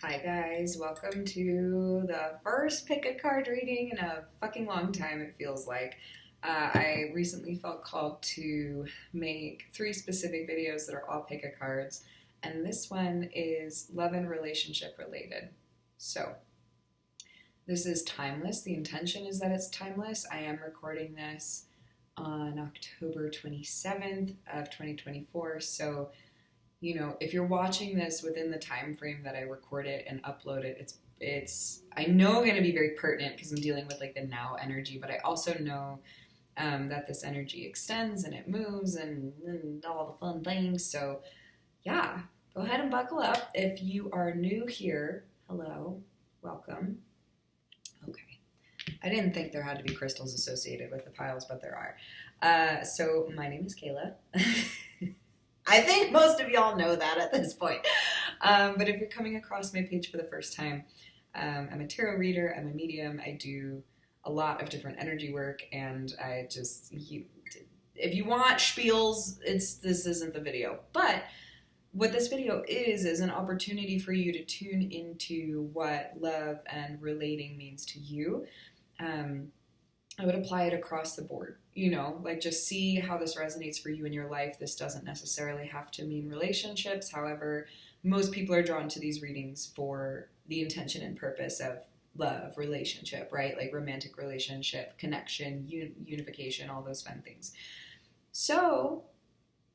Hi guys, welcome to the first pick a card reading in a fucking long time, it feels like. I recently felt called to make 3 specific videos that are all pick a cards, and this one is love and relationship related. So, this is timeless. The intention is that it's timeless. I am recording this on October 27th of 2024, so if you're watching this within the time frame that I record it and upload it, it's I know going to be very pertinent because I'm dealing with like the now energy, but I also know that this energy extends and it moves and all the fun things. So yeah, go ahead and buckle up. If you are new here, hello, welcome. Okay. I didn't think there had to be crystals associated with the piles, but there are. So my name is Kayla. I think most of y'all know that at this point. But if you're coming across my page for the first time, I'm a tarot reader, I'm a medium, I do a lot of different energy work, and if you want spiels, this isn't the video. But what this video is an opportunity for you to tune into what love and relating means to you. I would apply it across the board, just see how this resonates for you in your life. This doesn't necessarily have to mean relationships. However, most people are drawn to these readings for the intention and purpose of love, relationship, right? Like romantic relationship, connection, unification, all those fun things. So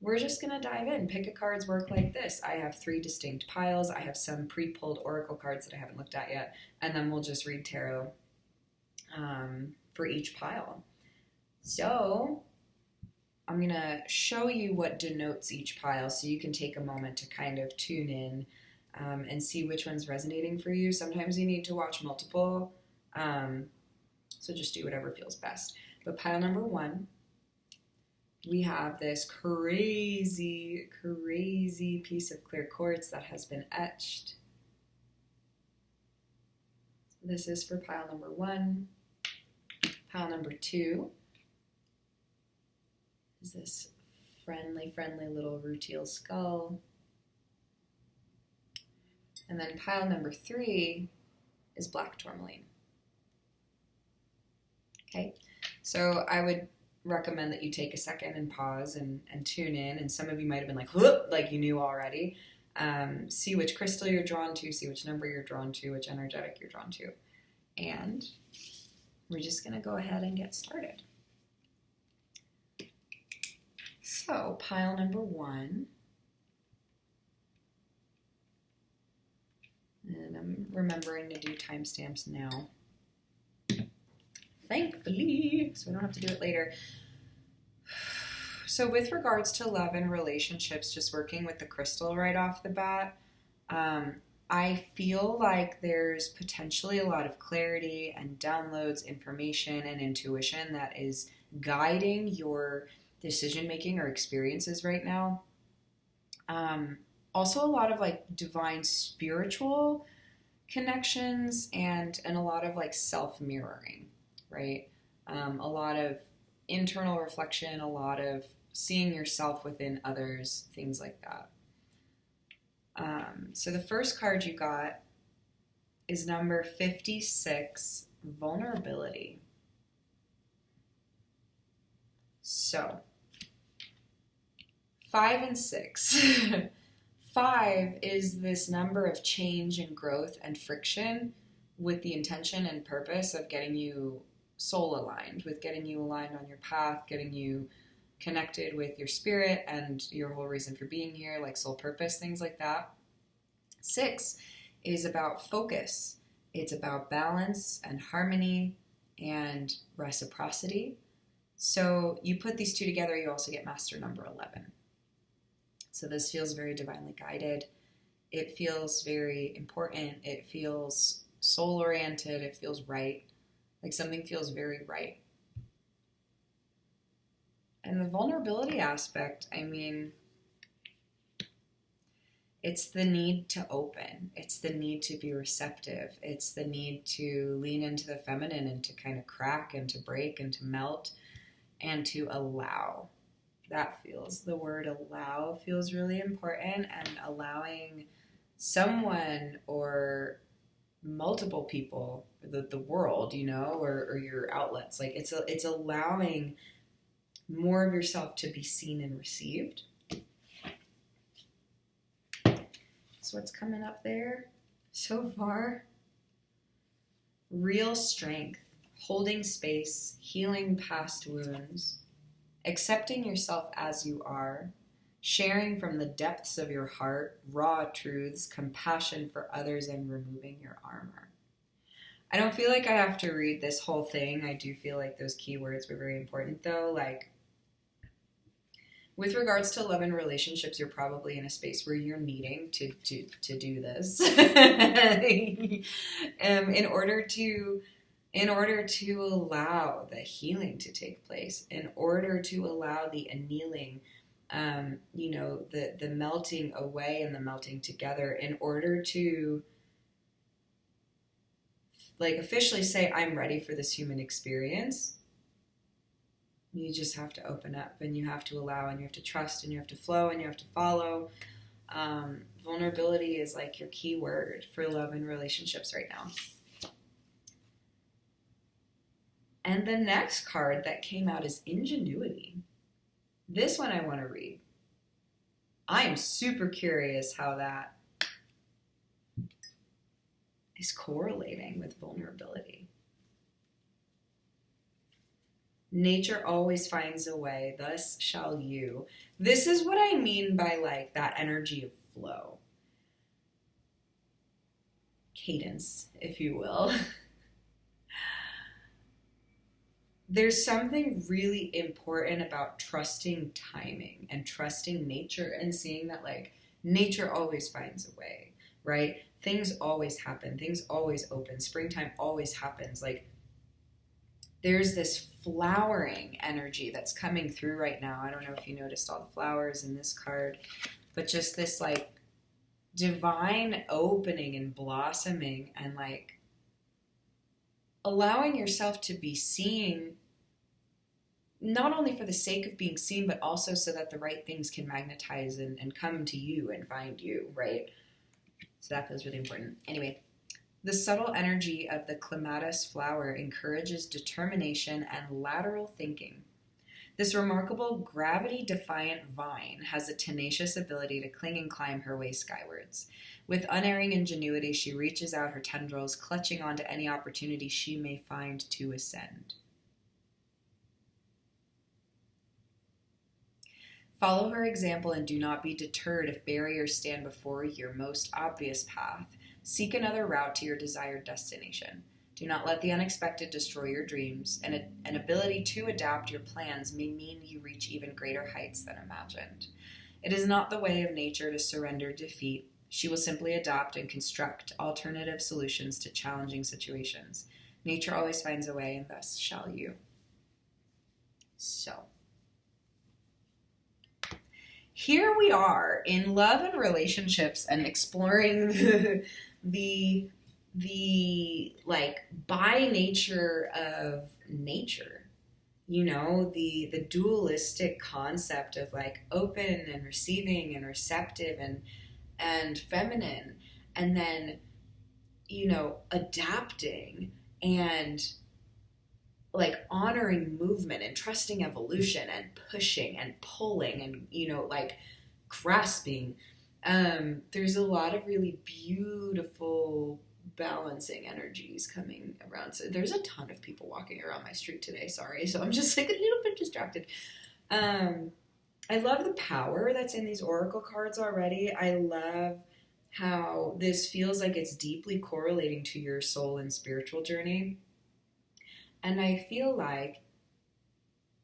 we're just going to dive in. Pick a cards work like this. I have 3 distinct piles. I have some pre-pulled oracle cards that I haven't looked at yet. And then we'll just read tarot for each pile. So I'm going to show you what denotes each pile so you can take a moment to kind of tune in and see which one's resonating for you. Sometimes you need to watch multiple, so just do whatever feels best. But pile number 1, we have this crazy piece of clear quartz that has been etched. This is for pile number 1. Pile number 2 is this friendly little rutiel skull. And then pile number 3 is black tourmaline. Okay, so I would recommend that you take a second and pause and tune in. And some of you might have been like, whoop, like you knew already. See which crystal you're drawn to, see which number you're drawn to, which energetic you're drawn to. And we're just going to go ahead and get started. So, pile number 1. And I'm remembering to do timestamps now. Thankfully, so we don't have to do it later. So with regards to love and relationships, just working with the crystal right off the bat, I feel like there's potentially a lot of clarity and downloads, information and intuition that is guiding your decision-making or experiences right now. Also a lot of like divine spiritual connections and a lot of like self-mirroring, right? A lot of internal reflection, a lot of seeing yourself within others, things like that. So the first card you got is number 56, vulnerability. So 5 and 6. 5 is this number of change and growth and friction with the intention and purpose of getting you soul aligned, with getting you aligned on your path, getting you connected with your spirit and your whole reason for being here, like soul purpose, things like that. 6 is about focus. It's about balance and harmony and reciprocity. So you put these 2 together, you also get master number 11. So this feels very divinely guided. It feels very important. It feels soul-oriented. It feels right. Like something feels very right. And the vulnerability aspect, it's the need to open. It's the need to be receptive. It's the need to lean into the feminine and to kind of crack and to break and to melt and to allow. The word allow feels really important, and allowing someone or multiple people, the world, or your outlets. Like it's allowing more of yourself to be seen and received. So what's coming up there so far? Real strength, holding space, healing past wounds, accepting yourself as you are, sharing from the depths of your heart, raw truths, compassion for others, and removing your armor. I don't feel like I have to read this whole thing. I do feel like those keywords were very important, though. Like, with regards to love and relationships, you're probably in a space where you're needing to do this in order to allow the healing to take place, in order to allow the annealing, the melting away and the melting together, in order to like officially say, I'm ready for this human experience. You just have to open up, and you have to allow, and you have to trust, and you have to flow, and you have to follow. Vulnerability is like your key word for love and relationships right now. And the next card that came out is ingenuity. This one I want to read. I am super curious how that is correlating with vulnerability. Nature always finds a way, thus shall you. This is what I mean by like that energy of flow. Cadence, if you will. There's something really important about trusting timing and trusting nature and seeing that like nature always finds a way, right? Things always happen. Things always open. Springtime always happens. Like there's this flowering energy that's coming through right now. I don't know if you noticed all the flowers in this card, but just this like divine opening and blossoming and like allowing yourself to be seen, not only for the sake of being seen, but also so that the right things can magnetize and come to you and find you, right? So that feels really important. Anyway, the subtle energy of the clematis flower encourages determination and lateral thinking. This remarkable gravity-defiant vine has a tenacious ability to cling and climb her way skywards. With unerring ingenuity, she reaches out her tendrils, clutching onto any opportunity she may find to ascend. Follow her example and do not be deterred if barriers stand before your most obvious path. Seek another route to your desired destination. Do not let the unexpected destroy your dreams. An ability to adapt your plans may mean you reach even greater heights than imagined. It is not the way of nature to surrender defeat. She will simply adapt and construct alternative solutions to challenging situations. Nature always finds a way, and thus shall you. So, here we are in love and relationships and exploring the like by nature of nature, the dualistic concept of like open and receiving and receptive and feminine, and then adapting and like honoring movement and trusting evolution and pushing and pulling and like grasping. There's a lot of really beautiful balancing energies coming around. So there's a ton of people walking around my street today, sorry, so I'm just like a little bit distracted. I love the power that's in these oracle cards already. I love how this feels like it's deeply correlating to your soul and spiritual journey. And I feel like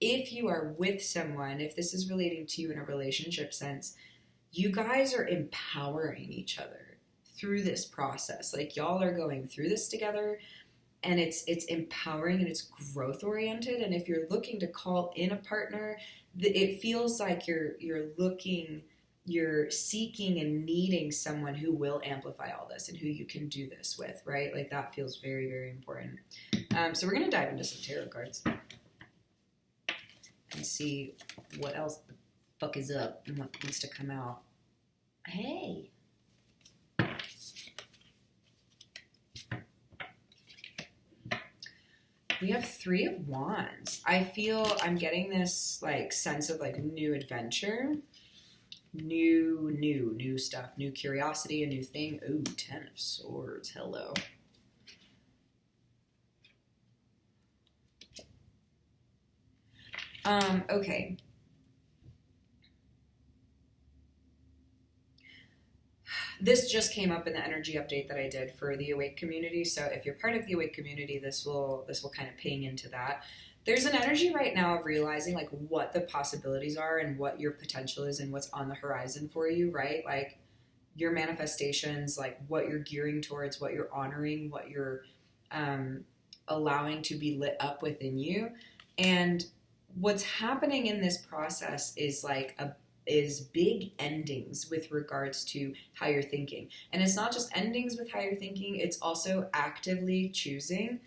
if you are with someone, if this is relating to you in a relationship sense, you guys are empowering each other through this process. Like y'all are going through this together, and it's empowering and it's growth oriented. And if you're looking to call in a partner, it feels like you're seeking and needing someone who will amplify all this and who you can do this with, right? Like that feels very, very important. So we're going to dive into some tarot cards and see what else the fuck is up and what needs to come out. Hey. We have Three of Wands. I feel I'm getting this like sense of like new adventure, new stuff, new curiosity, a new thing. Ooh, Ten of Swords. Hello. Okay. This just came up in the energy update that I did for the Awake community. So if you're part of the Awake community, this will kind of ping into that. There's an energy right now of realizing like what the possibilities are and what your potential is and what's on the horizon for you, right? Like your manifestations, like what you're gearing towards, what you're honoring, what you're allowing to be lit up within you. And what's happening in this process is big endings with regards to how you're thinking. And it's not just endings with how you're thinking, it's also actively choosing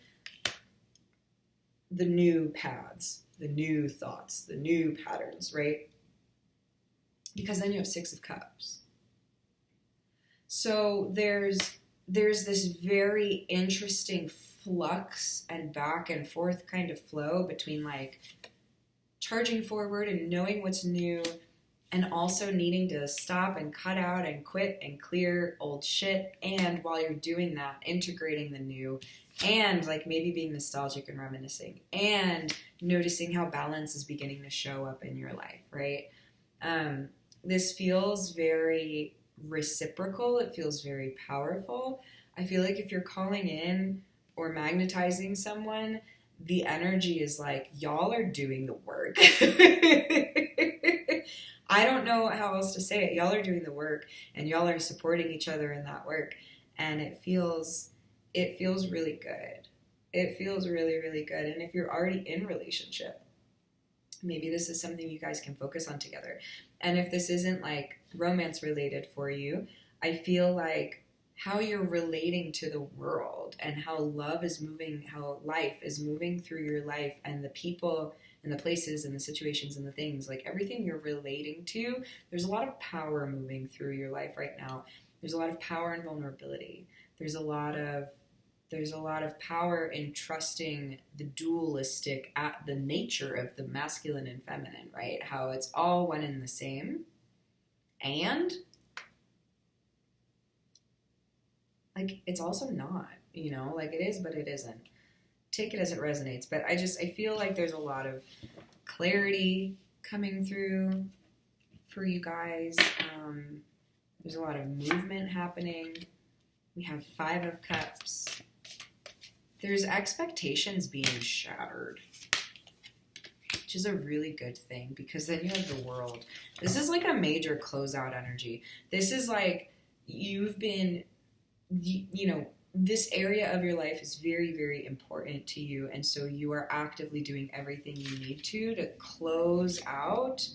the new paths, the new thoughts, the new patterns, right? Because then you have Six of Cups. So there's this very interesting flux and back and forth kind of flow between like charging forward and knowing what's new, and also needing to stop and cut out and quit and clear old shit. And while you're doing that, integrating the new and like maybe being nostalgic and reminiscing and noticing how balance is beginning to show up in your life, right? This feels very reciprocal. It feels very powerful. I feel like if you're calling in or magnetizing someone, the energy is like, y'all are doing the work. I don't know how else to say it. Y'all are doing the work and y'all are supporting each other in that work. And it feels really good. It feels really, really good. And if you're already in relationship, maybe this is something you guys can focus on together. And if this isn't like romance related for you, I feel like how you're relating to the world and how love is moving, how life is moving through your life and the people and the places and the situations and the things, like everything you're relating to, there's a lot of power moving through your life right now. There's a lot of power and vulnerability. There's a lot of power in trusting the dualistic at the nature of the masculine and feminine, right? How it's all one and the same. And like it's also not, like it is, but it isn't. Take it as it resonates. But I feel like there's a lot of clarity coming through for you guys. There's a lot of movement happening. We have Five of Cups. There's expectations being shattered, which is a really good thing because then you have the World. This is like a major closeout energy. This is like you've been, this area of your life is very, very important to you. And so you are actively doing everything you need to close out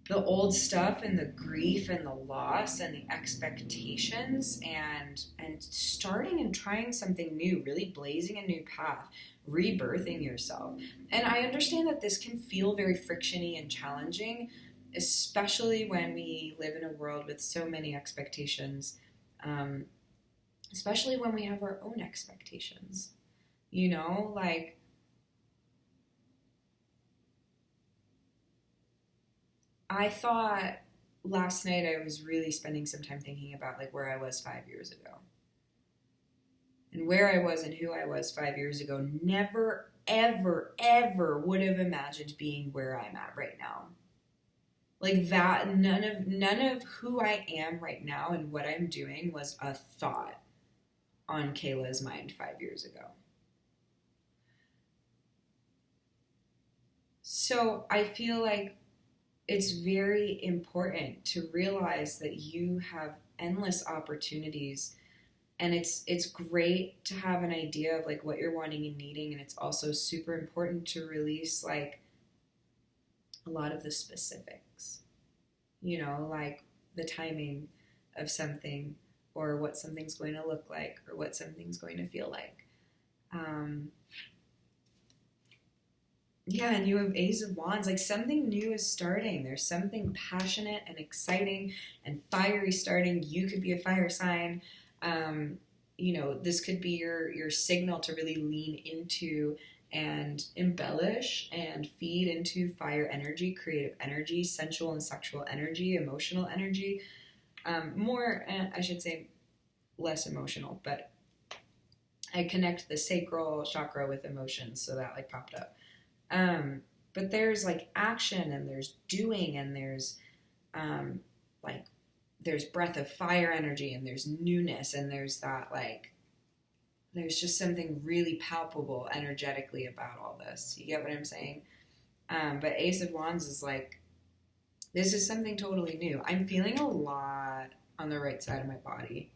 the old stuff and the grief and the loss and the expectations and starting and trying something new, really blazing a new path, rebirthing yourself. And I understand that this can feel very frictiony and challenging, especially when we live in a world with so many expectations, especially when we have our own expectations, like I thought last night I was really spending some time thinking about like where I was 5 years ago. And where I was and who I was 5 years ago, never, ever, ever would have imagined being where I'm at right now. Like that, none of who I am right now and what I'm doing was a thought on Kayla's mind 5 years ago. So I feel like it's very important to realize that you have endless opportunities, and it's great to have an idea of like what you're wanting and needing, and it's also super important to release like a lot of the specifics, like the timing of something or what something's going to look like or what something's going to feel like. Yeah, and you have Ace of Wands. Like something new is starting. There's something passionate and exciting and fiery starting. You could be a fire sign. this could be your signal to really lean into and embellish and feed into fire energy, creative energy, sensual and sexual energy, emotional energy. More, I should say, less emotional, but I connect the sacral chakra with emotions, so that like popped up. But there's like action, and there's doing, and there's like there's breath of fire energy, and there's newness, and there's that like there's just something really palpable energetically about all this. You get what I'm saying? But Ace of Wands is like, this is something totally new. I'm feeling a lot on the right side of my body.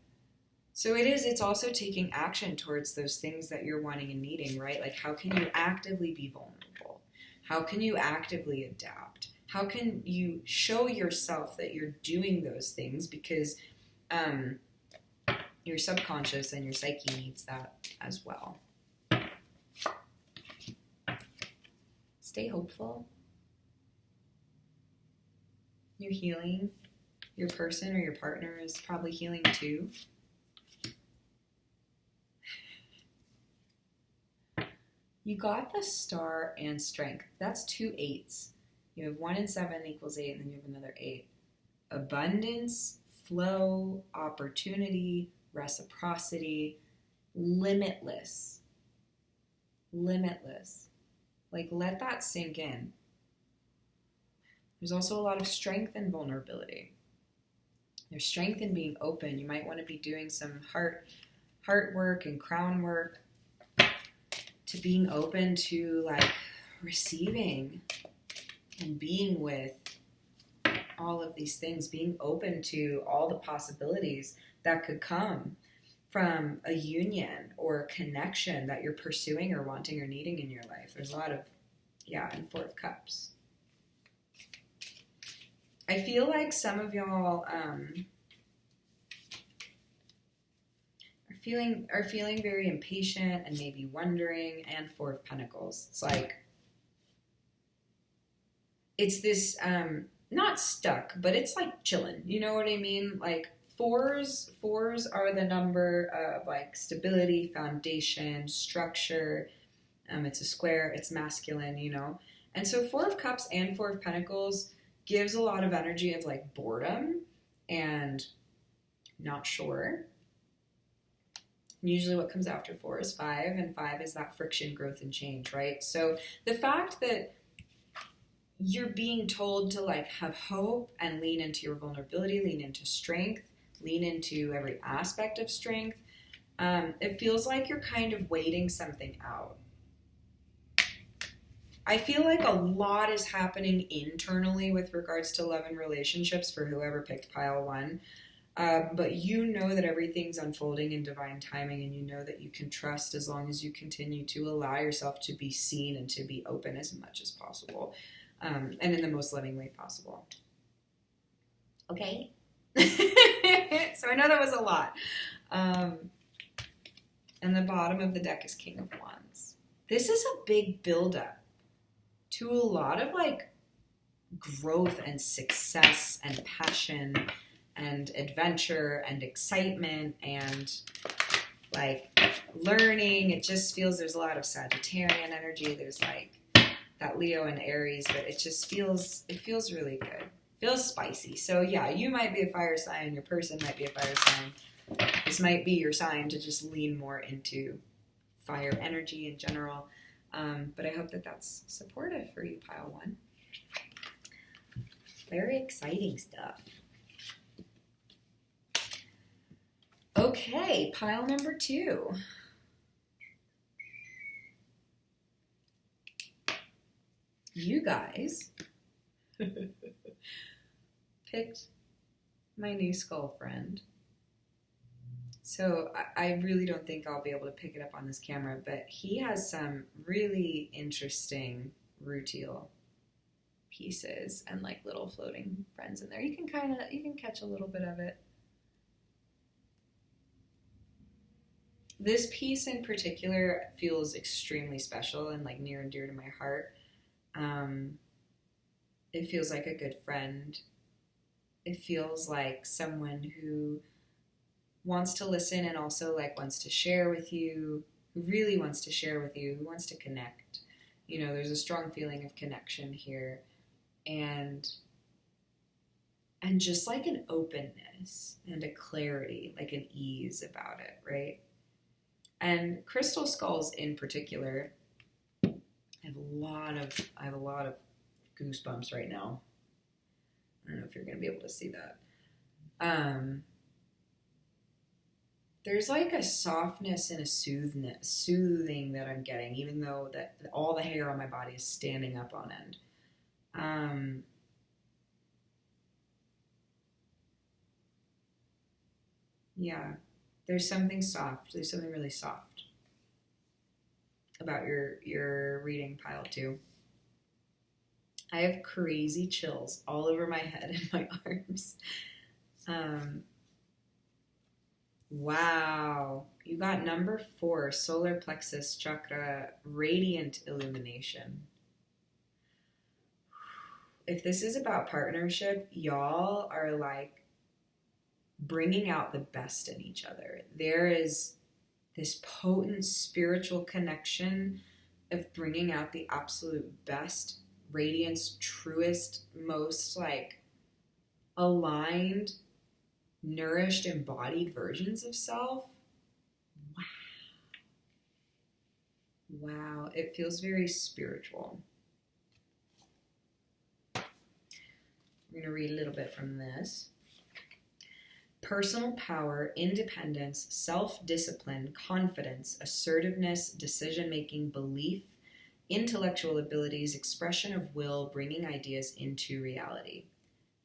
So it's also taking action towards those things that you're wanting and needing, right? Like, how can you actively be vulnerable? How can you actively adapt? How can you show yourself that you're doing those things? Because your subconscious and your psyche needs that as well. Stay hopeful. You're healing. Your person or your partner is probably healing too. You got the Star and Strength. That's 2 8s. You have 1 and 7 equals 8, and then you have another 8. Abundance, flow, opportunity, reciprocity, limitless. Limitless. Like, let that sink in. There's also a lot of strength and vulnerability. There's strength in being open. You might want to be doing some heart work and crown work, to being open to like receiving and being with all of these things, being open to all the possibilities that could come from a union or a connection that you're pursuing or wanting or needing in your life. There's a lot of, and 4 of Cups. I feel like some of y'all are feeling very impatient and maybe wondering, and 4 of Pentacles. It's like, it's this, not stuck, but it's like chilling. You know what I mean? Like, fours are the number of like stability, foundation, structure. It's a square, it's masculine, And so 4 of Cups and 4 of Pentacles gives a lot of energy of like boredom and not sure. Usually what comes after 4 is 5, and 5 is that friction, growth, and change, right? So the fact that you're being told to like have hope and lean into your vulnerability, lean into strength, lean into every aspect of strength, it feels like you're kind of waiting something out. I feel like a lot is happening internally with regards to love and relationships for whoever picked pile 1. But you know that everything's unfolding in divine timing, and you know that you can trust as long as you continue to allow yourself to be seen and to be open as much as possible, and in the most loving way possible. Okay? So I know that was a lot. And the bottom of the deck is King of Wands. This is a big buildup to a lot of like growth and success and passion and adventure and excitement and like learning. It just feels there's a lot of Sagittarian energy. There's like that Leo and Aries, but it feels really good. Feels spicy. So yeah, you might be a fire sign. Your person might be a fire sign. This might be your sign to just lean more into fire energy in general. But I hope that that's supportive for you, pile 1. Very exciting stuff. Okay, pile number 2. You guys picked my new skull friend. So I really don't think I'll be able to pick it up on this camera, but he has some really interesting rutile pieces and like little floating friends in there. You can catch a little bit of it. This piece in particular feels extremely special and like near and dear to my heart. It feels like a good friend. It feels like someone who wants to listen and also like wants to share with you, who really wants to share with you, who wants to connect. You know, there's a strong feeling of connection here, and just like an openness and a clarity, like an ease about it, right? And crystal skulls in particular, I have a lot of goosebumps right now. I don't know if you're going to be able to see that. There's like a softness and a soothing that I'm getting, even though that all the hair on my body is standing up on end. Yeah, there's something soft. There's something really soft about your reading, pile 2. I have crazy chills all over my head and my arms. Wow. You got number 4, solar plexus chakra, radiant illumination. If this is about partnership, y'all are like bringing out the best in each other. There is this potent spiritual connection of bringing out the absolute best, radiance, truest, most like aligned, nourished, embodied versions of self. Wow. It feels very spiritual. I'm going to read a little bit from this. Personal power, independence, self-discipline, confidence, assertiveness, decision-making, belief, intellectual abilities, expression of will, bringing ideas into reality.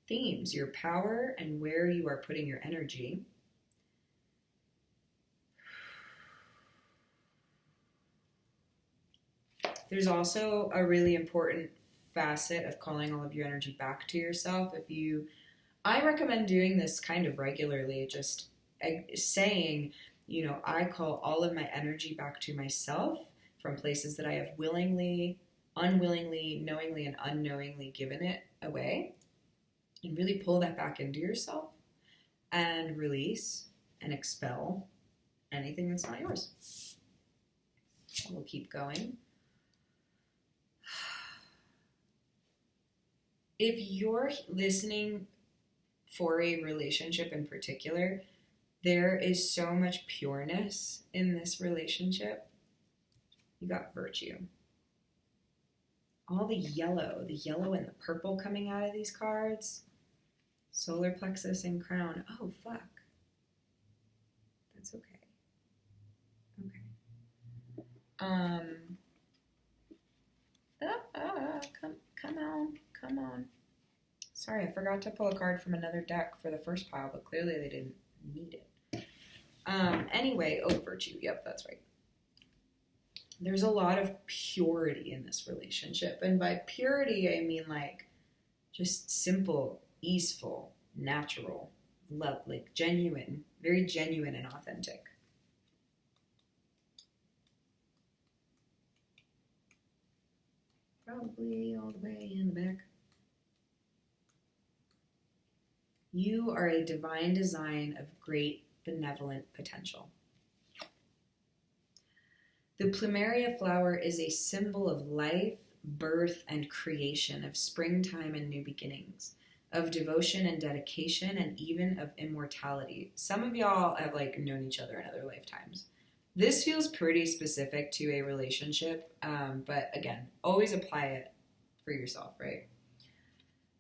Themes, your power and where you are putting your energy. There's also a really important facet of calling all of your energy back to yourself. I recommend doing this kind of regularly, just saying, you know, I call all of my energy back to myself from places that I have willingly, unwillingly, knowingly, and unknowingly given it away. And really pull that back into yourself and release and expel anything that's not yours. We'll keep going. If you're listening for a relationship in particular, there is so much pureness in this relationship. You got virtue. All the yellow and the purple coming out of these cards. Solar plexus and crown. Oh, fuck. That's okay. Come on. Sorry, I forgot to pull a card from another deck for the first pile, but clearly they didn't need it. Anyway, virtue. Yep, that's right. There's a lot of purity in this relationship. And by purity, I mean like just simple, easeful, natural, love, like genuine, very genuine and authentic. Probably all the way in the back. You are a divine design of great benevolent potential. The plumeria flower is a symbol of life, birth, and creation, of springtime and new beginnings, of devotion and dedication, and even of immortality. Some of y'all have like known each other in other lifetimes. This feels pretty specific to a relationship, but again, always apply it for yourself, right?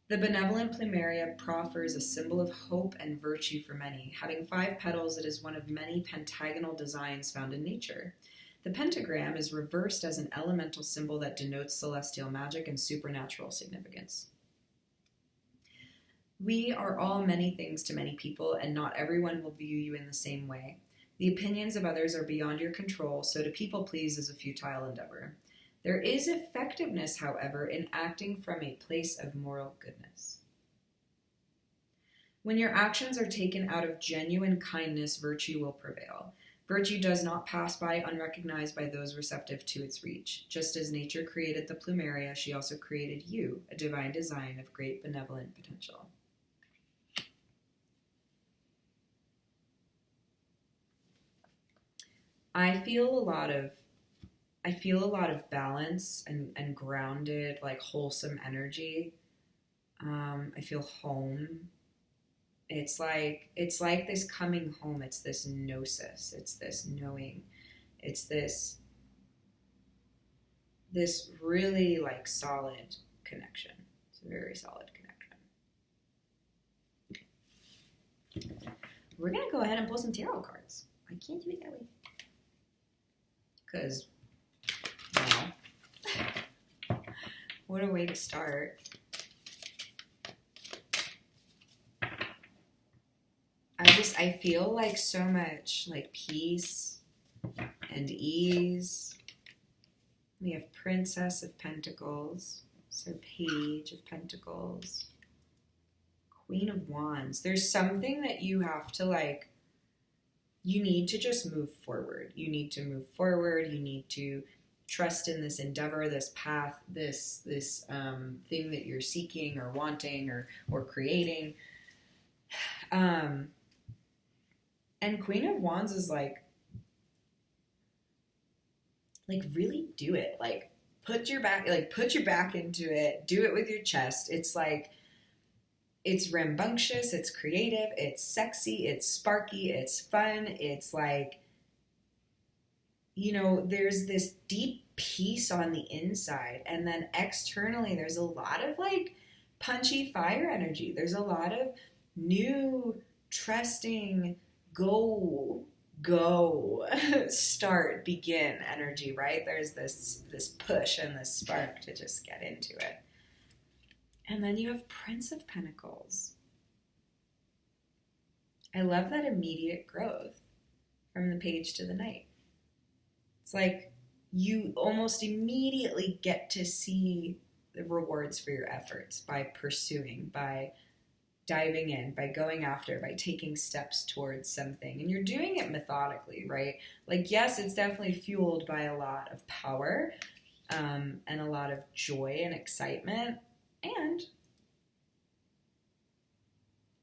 The benevolent plumeria proffers a symbol of hope and virtue for many. Having 5 petals, it is one of many pentagonal designs found in nature. The pentagram is reversed as an elemental symbol that denotes celestial magic and supernatural significance. We are all many things to many people, and not everyone will view you in the same way. The opinions of others are beyond your control, so to people please is a futile endeavor. There is effectiveness, however, in acting from a place of moral goodness. When your actions are taken out of genuine kindness, virtue will prevail. Virtue does not pass by unrecognized by those receptive to its reach. Just as nature created the plumeria, she also created you, a divine design of great benevolent potential. I feel a lot of balance and grounded, like wholesome energy. I feel home. It's like this coming home. It's this gnosis. It's this knowing. It's this really like solid connection. It's a very solid connection. We're gonna go ahead and pull some tarot cards. I can't do it that way because, well, what a way to start. I feel like so much like peace and ease. We have Princess of Pentacles, so Page of Pentacles, Queen of Wands. There's something that you have to like, you need to just move forward. You need to move forward. You need to trust in this endeavor, this path, this thing that you're seeking or wanting or creating. And Queen of Wands is like really do it. Like put your back into it. Do it with your chest. It's like, it's rambunctious, it's creative, it's sexy, it's sparky, it's fun. It's like, you know, there's this deep peace on the inside, and then externally there's a lot of like punchy fire energy. There's a lot of new, trusting, go, start, begin energy, right? There's this push and this spark to just get into it. And then you have Prince of Pentacles. I love that immediate growth from the Page to the Knight. It's like you almost immediately get to see the rewards for your efforts by pursuing, by diving in, by going after, by taking steps towards something. And you're doing it methodically, right? Like, yes, it's definitely fueled by a lot of power and a lot of joy and excitement. And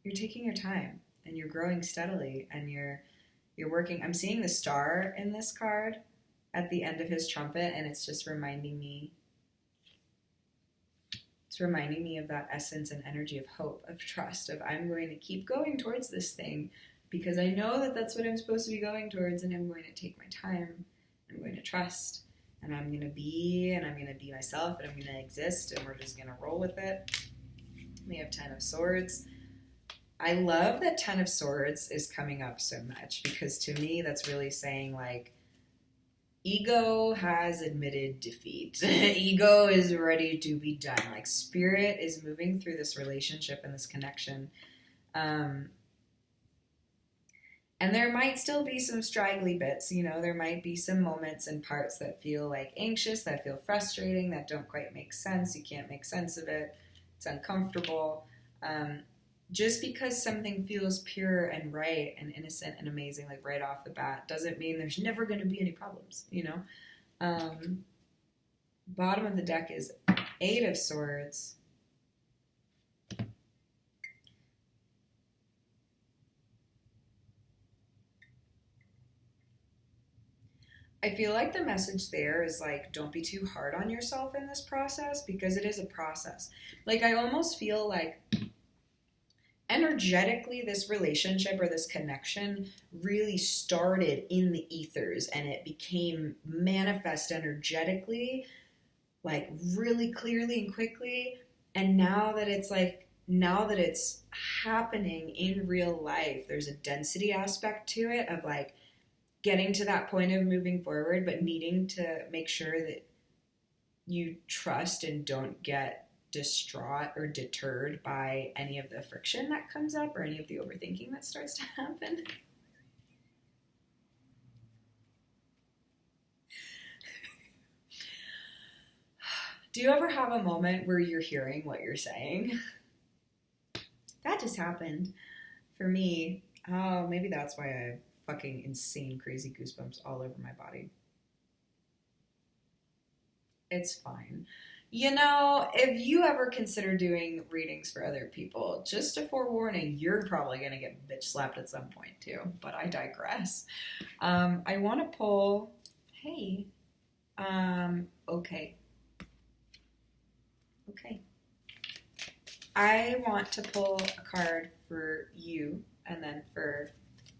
you're taking your time and you're growing steadily and you're working. I'm seeing the star in this card at the end of his trumpet, and it's just reminding me. It's reminding me of that essence and energy of hope, of trust, of I'm going to keep going towards this thing because I know that that's what I'm supposed to be going towards, and I'm going to take my time. I'm going to trust, and I'm going to be myself, and I'm going to exist, and we're just going to roll with it. We have 10 of Swords. I love that 10 of Swords is coming up so much because to me that's really saying like ego has admitted defeat. Ego is ready to be done. Like spirit is moving through this relationship and this connection. And there might still be some straggly bits, you know, there might be some moments and parts that feel like anxious, that feel frustrating, that don't quite make sense. You can't make sense of it. It's uncomfortable. Just because something feels pure and right and innocent and amazing, like right off the bat, doesn't mean there's never going to be any problems, you know? Bottom of the deck is 8 of Swords. I feel like the message there is like, don't be too hard on yourself in this process because it is a process. Like, I almost feel like energetically, this relationship or this connection really started in the ethers and it became manifest energetically, like really clearly and quickly. And now that it's happening in real life, there's a density aspect to it of like getting to that point of moving forward, but needing to make sure that you trust and don't get distraught or deterred by any of the friction that comes up or any of the overthinking that starts to happen. Do you ever have a moment where you're hearing what you're saying? That just happened for me. Oh, maybe that's why I have fucking insane, crazy goosebumps all over my body. It's fine. You know, if you ever consider doing readings for other people, just a forewarning, you're probably going to get bitch slapped at some point too. But I digress. I want to pull, hey, okay. Okay. I want to pull a card for you and then for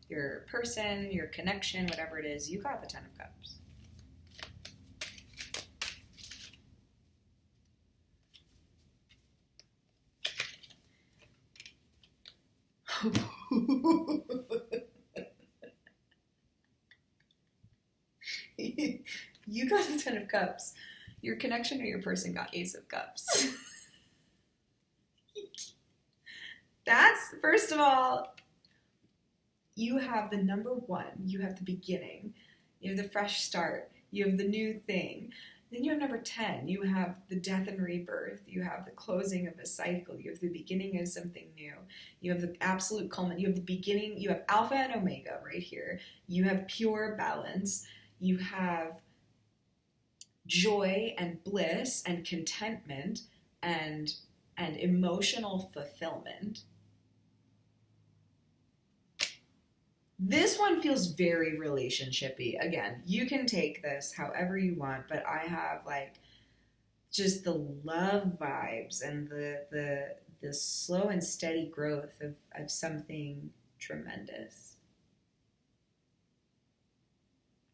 your person, your connection, whatever it is. You got the Ten of Cups. You got the Ten of Cups. Your connection or your person got Ace of Cups. That's, first of all, you have the number one. You have the beginning. You have the fresh start. You have the new thing. Then you have number 10. You have the death and rebirth. You have the closing of a cycle. You have the beginning of something new. You have the absolute culmination. You have the beginning. You have alpha and omega right here. You have pure balance. You have joy and bliss and contentment and emotional fulfillment. This one feels very relationship-y. Again, you can take this however you want, but I have like just the love vibes and the slow and steady growth of something tremendous.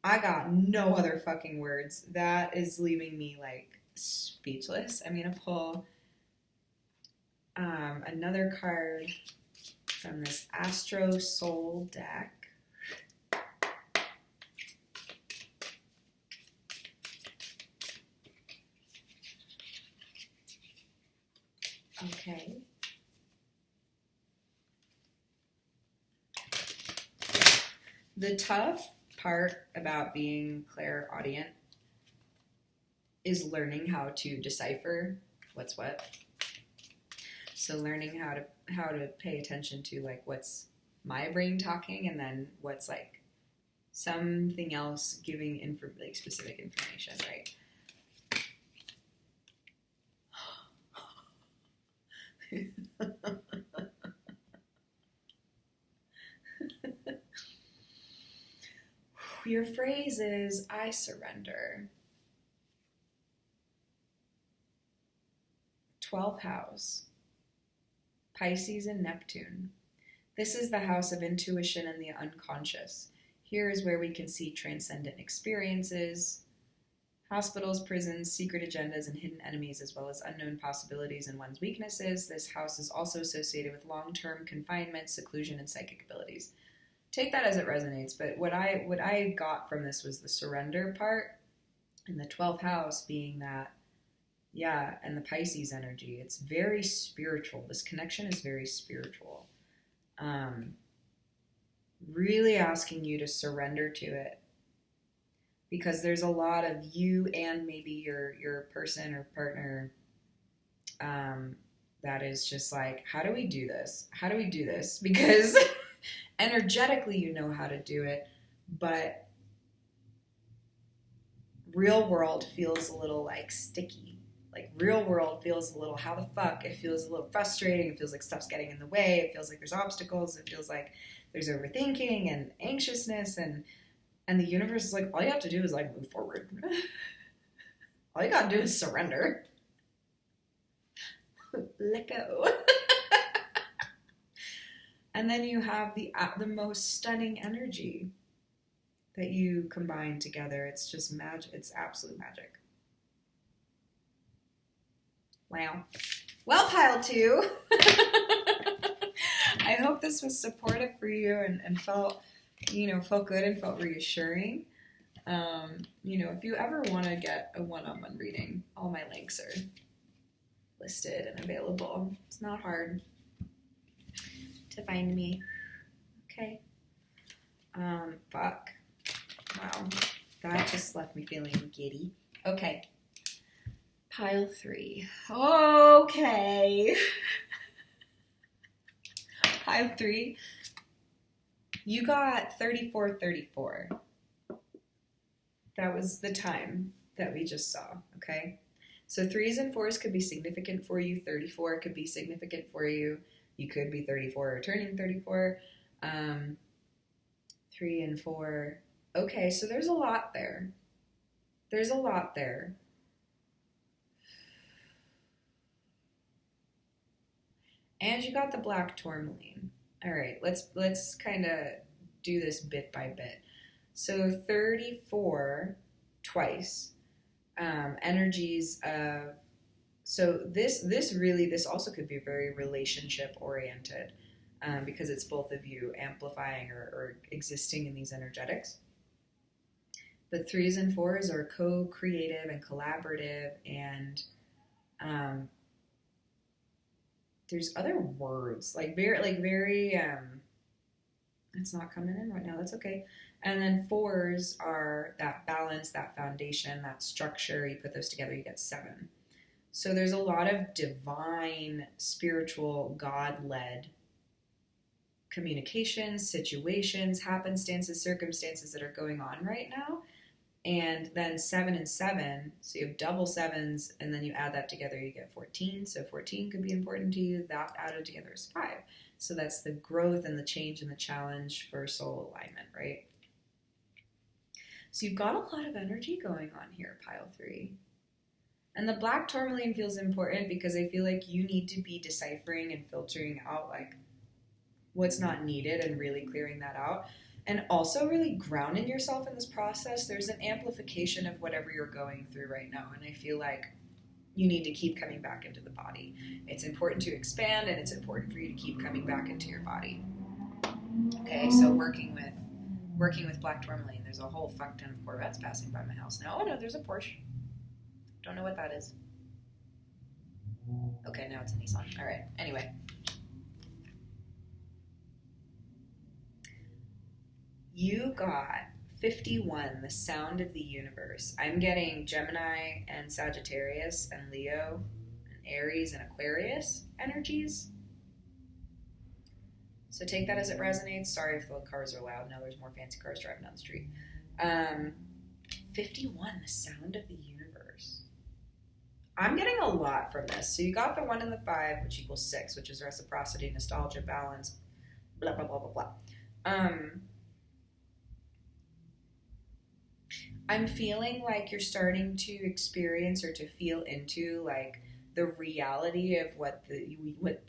I got no other fucking words. That is leaving me like speechless. I'm gonna pull another card from this Astro Soul deck. Okay. The tough part about being clairaudient is learning how to decipher what's what. So learning how to pay attention to like what's my brain talking and then what's like something else giving like specific information, right? Your phrase is, I surrender. 12th house, Pisces and Neptune. This is the house of intuition and the unconscious. Here is where we can see transcendent experiences, hospitals, prisons, secret agendas, and hidden enemies, as well as unknown possibilities and one's weaknesses. This house is also associated with long-term confinement, seclusion, and psychic abilities. Take that as it resonates, but what I got from this was the surrender part, and the 12th house being that, yeah, and the Pisces energy. It's very spiritual. This connection is very spiritual. Really asking you to surrender to it, because there's a lot of you and maybe your person or partner that is just like, how do we do this? How do we do this? Because energetically you know how to do it, but real world feels a little like sticky. Like real world feels a little, how the fuck? It feels a little frustrating. It feels like stuff's getting in the way. It feels like there's obstacles. It feels like there's overthinking and anxiousness, and the universe is like, all you have to do is like move forward. All you gotta do is surrender. Let go. And then you have the most stunning energy that you combine together. It's just magic. It's absolute magic. Wow. Well, pile two. I hope this was supportive for you and felt good and felt reassuring. If you ever want to get a one-on-one reading, all my links are listed and available. It's not hard to find me. Okay. Fuck. Wow. That just left me feeling giddy. Okay. Pile 3. Okay. Pile 3. You got 3434. That was the time that we just saw, okay? So 3s and 4s could be significant for you. 34 could be significant for you. You could be 34 or turning 34. 3 and 4. Okay, so there's a lot there. There's a lot there. And you got the black tourmaline. All right, let's kind of do this bit by bit. So 34 twice. Energies of, so this also could be very relationship oriented, because it's both of you amplifying or existing in these energetics. But 3s and 4s are co-creative and collaborative, and there's other words very it's not coming in right now, that's okay. And then 4s are that balance, that foundation, that structure. You put those together, you get 7. So there's a lot of divine, spiritual, God-led communications, situations, happenstances, circumstances that are going on right now. And then 7 and 7, so you have double 7s, and then you add that together, you get 14. So 14 could be important to you. That added together is 5. So that's the growth and the change and the challenge for soul alignment, right? So you've got a lot of energy going on here, pile 3. And the black tourmaline feels important because I feel like you need to be deciphering and filtering out like what's not needed and really clearing that out. And also really grounding yourself in this process. There's an amplification of whatever you're going through right now. And I feel like you need to keep coming back into the body. It's important to expand, and it's important for you to keep coming back into your body. Okay, so working with black tourmaline, there's a whole fuck ton of Corvettes passing by my house now. Oh no, there's a Porsche. Don't know what that is. Okay, now it's a Nissan. All right, anyway. You got 51, the sound of the universe. I'm getting Gemini and Sagittarius and Leo and Aries and Aquarius energies. So take that as it resonates. Sorry if the cars are loud. Now there's more fancy cars driving down the street. 51, the sound of the universe. I'm getting a lot from this. So you got the 1 and the 5, which equals 6, which is reciprocity, nostalgia, balance, blah, blah, blah, blah, blah. I'm feeling like you're starting to experience or to feel into like the reality of what the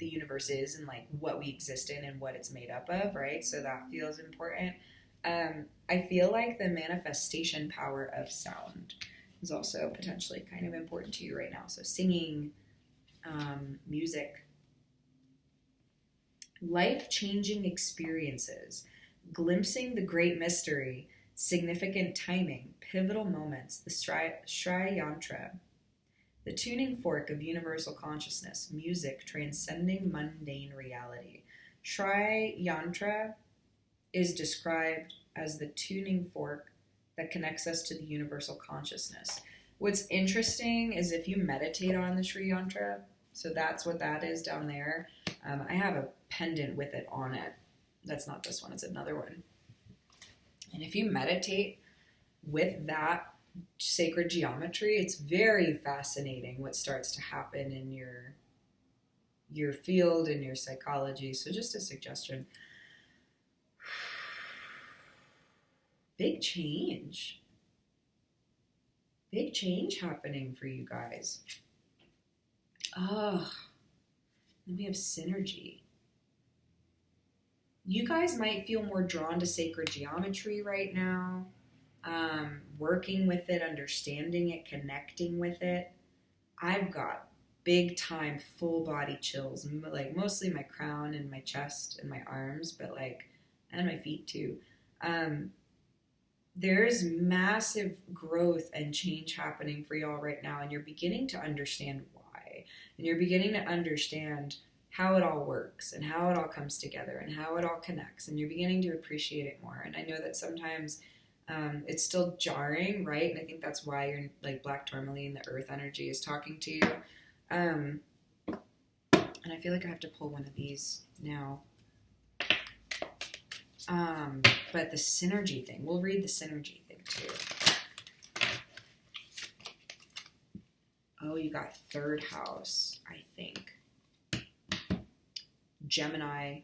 universe is and like what we exist in and what it's made up of, right? So that feels important. I feel like the manifestation power of sound is also potentially kind of important to you right now. So singing, music, life-changing experiences, glimpsing the great mystery, significant timing, pivotal moments, the Shri Yantra, the tuning fork of universal consciousness, music transcending mundane reality. Shri Yantra is described as the tuning fork that connects us to the universal consciousness. What's interesting is if you meditate on the Shri Yantra, so that's what that is down there. I have a pendant with it on it. That's not this one, it's another one. And if you meditate with that sacred geometry, it's very fascinating what starts to happen in your field and your psychology. So just a suggestion. Big change. Big change happening for you guys. Oh, and we have synergy. You guys might feel more drawn to sacred geometry right now, working with it, understanding it, connecting with it. I've got big time full body chills, like mostly my crown and my chest and my arms, but like, and my feet too. There's massive growth and change happening for y'all right now, and you're beginning to understand why, and you're beginning to understand how it all works and how it all comes together and how it all connects, and you're beginning to appreciate it more. And I know that sometimes it's still jarring, right? And I think that's why you're like black tourmaline, the earth energy is talking to you. And I feel like I have to pull one of these now. But the synergy thing, we'll read the synergy thing too. Oh, you got third house, I think. Gemini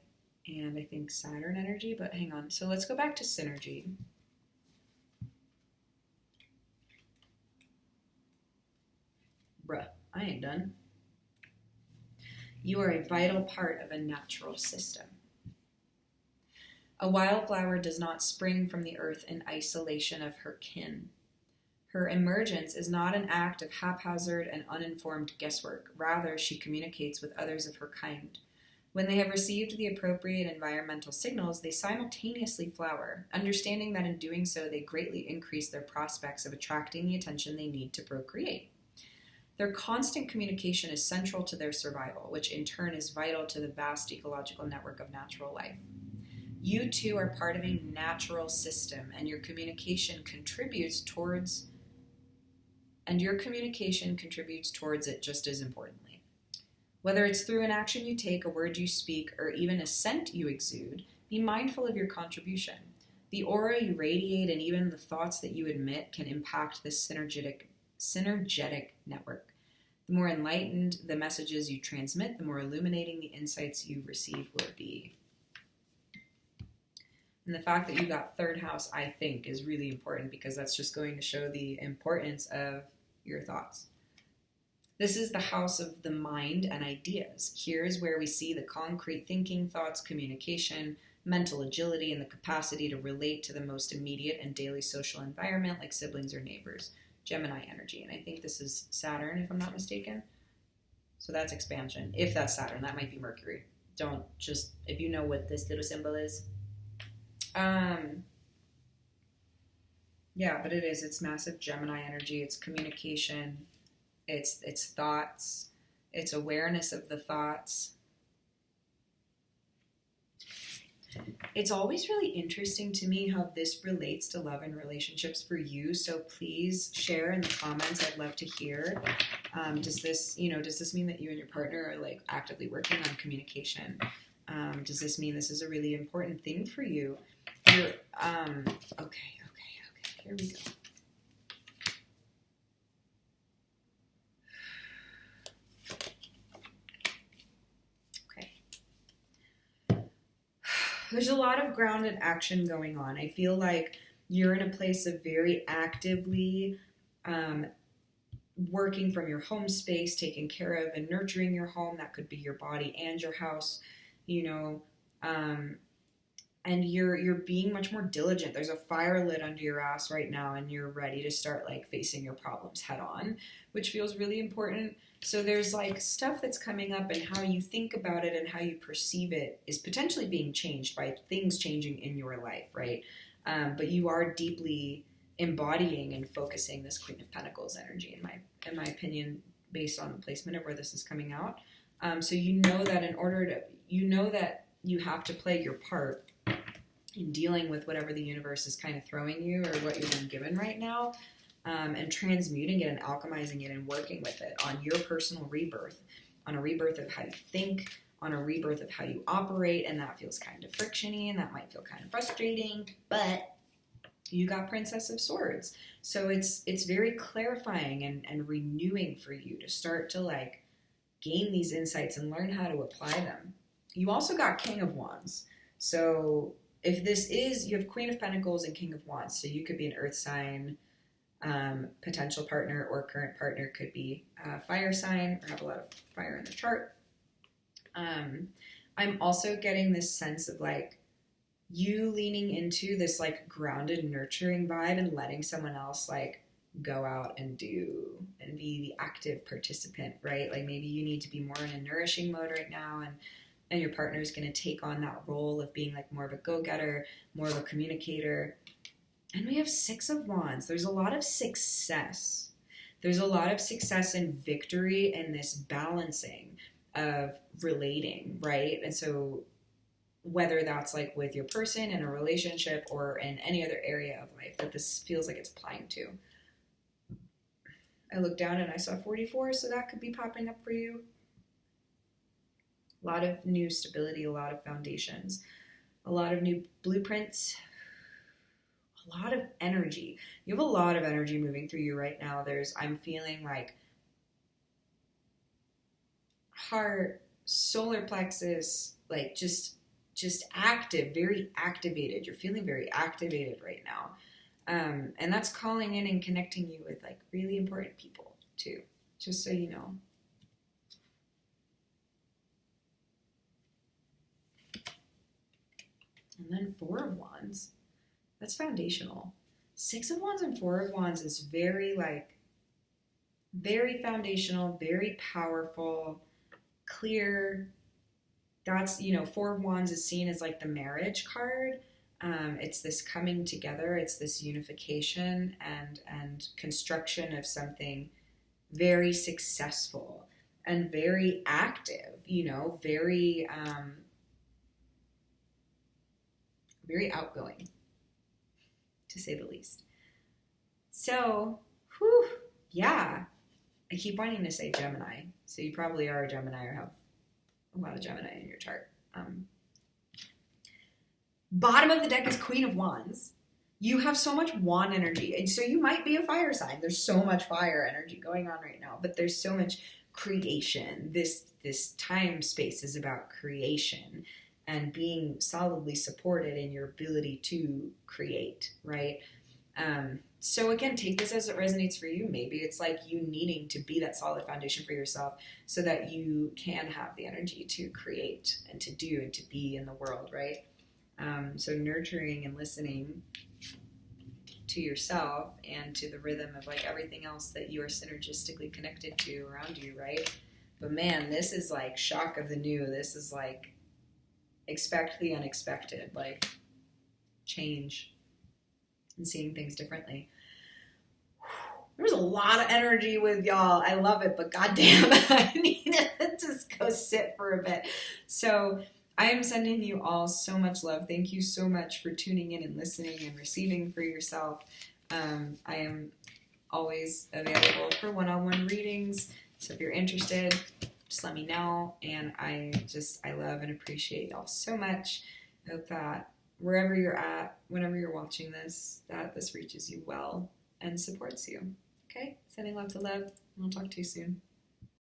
and I think Saturn energy, but hang on. So let's go back to synergy. Bruh, I ain't done. You are a vital part of a natural system. A wildflower does not spring from the earth in isolation of her kin. Her emergence is not an act of haphazard and uninformed guesswork. Rather, she communicates with others of her kind. When they have received the appropriate environmental signals, they simultaneously flower, understanding that in doing so, they greatly increase their prospects of attracting the attention they need to procreate. Their constant communication is central to their survival, which in turn is vital to the vast ecological network of natural life. You too are part of a natural system, and your communication contributes towards it just as importantly. Whether it's through an action you take, a word you speak, or even a scent you exude, be mindful of your contribution. The aura you radiate and even the thoughts that you emit can impact this synergetic network. The more enlightened the messages you transmit, the more illuminating the insights you receive will be. And the fact that you got third house, I think, is really important because that's just going to show the importance of your thoughts. This is the house of the mind and ideas. Here is where we see the concrete thinking, thoughts, communication, mental agility, and the capacity to relate to the most immediate and daily social environment like siblings or neighbors. Gemini energy. And I think this is Saturn, if I'm not mistaken. So that's expansion. If that's Saturn, that might be Mercury. Don't just, if you know what this little symbol is. Yeah, but it is. It's massive Gemini energy. It's communication. It's thoughts. It's awareness of the thoughts. It's always really interesting to me how this relates to love and relationships for you. So please share in the comments. I'd love to hear. Does this mean that you and your partner are like actively working on communication? Does this mean this is a really important thing for you? Okay. Here we go. There's a lot of grounded action going on. I feel like you're in a place of very actively working from your home space, taking care of and nurturing your home. That could be your body and your house, and you're being much more diligent. There's a fire lit under your ass right now, and you're ready to start like facing your problems head on, which feels really important. So there's like stuff that's coming up, and how you think about it and how you perceive it is potentially being changed by things changing in your life, right? But you are deeply embodying and focusing this Queen of Pentacles energy, in my opinion, based on the placement of where this is coming out. So you know that you have to play your part in dealing with whatever the universe is kind of throwing you or what you're being given right now. And transmuting it and alchemizing it and working with it on your personal rebirth, on a rebirth of how you think, on a rebirth of how you operate, and that feels kind of frictiony and that might feel kind of frustrating, but you got Princess of Swords. So it's very clarifying and renewing for you to start to like gain these insights and learn how to apply them. You also got King of Wands. So if this is, you have Queen of Pentacles and King of Wands, so you could be an earth sign, potential partner or current partner could be a fire sign or have a lot of fire in the chart. I'm also getting this sense of like you leaning into this like grounded, nurturing vibe and letting someone else like go out and do and be the active participant, right? Like maybe you need to be more in a nourishing mode right now, and your partner is going to take on that role of being like more of a go-getter, more of a communicator. And we have Six of Wands. There's a lot of success. There's a lot of success and victory in this balancing of relating, right? And so whether that's like with your person in a relationship or in any other area of life that this feels like it's applying to. I looked down and I saw 44, so that could be popping up for you. A lot of new stability, a lot of foundations, a lot of new blueprints, a lot of energy. You have a lot of energy moving through you right now. I'm feeling like heart, solar plexus, like just active, very activated. You're feeling very activated right now. And that's calling in and connecting you with like really important people too, just so you know. And then Four of Wands, that's foundational. Six of Wands and Four of Wands is very foundational, very powerful, clear. That's, Four of Wands is seen as like the marriage card. It's this coming together. It's this unification and construction of something very successful and very active, very outgoing, to say the least. So, yeah. I keep wanting to say Gemini. So you probably are a Gemini or have a lot of Gemini in your chart. Bottom of the deck is Queen of Wands. You have so much wand energy. And so you might be a fire sign. There's so much fire energy going on right now. But there's so much creation. This time space is about creation and being solidly supported in your ability to create, right? So again, take this as it resonates for you. Maybe it's like you needing to be that solid foundation for yourself so that you can have the energy to create and to do and to be in the world, right? So nurturing and listening to yourself and to the rhythm of like everything else that you are synergistically connected to around you, right? But man, this is like shock of the new. This is like expect the unexpected, like change and seeing things differently. There's a lot of energy with y'all. I love it, but goddamn, I need to just go sit for a bit. So I am sending you all so much love. Thank you so much for tuning in and listening and receiving for yourself. I am always available for one-on-one readings. So if you're interested, just let me know. And I love and appreciate y'all so much. I hope that wherever you're at, whenever you're watching this, that this reaches you well and supports you. Okay? Sending lots of love, and I'll talk to you soon.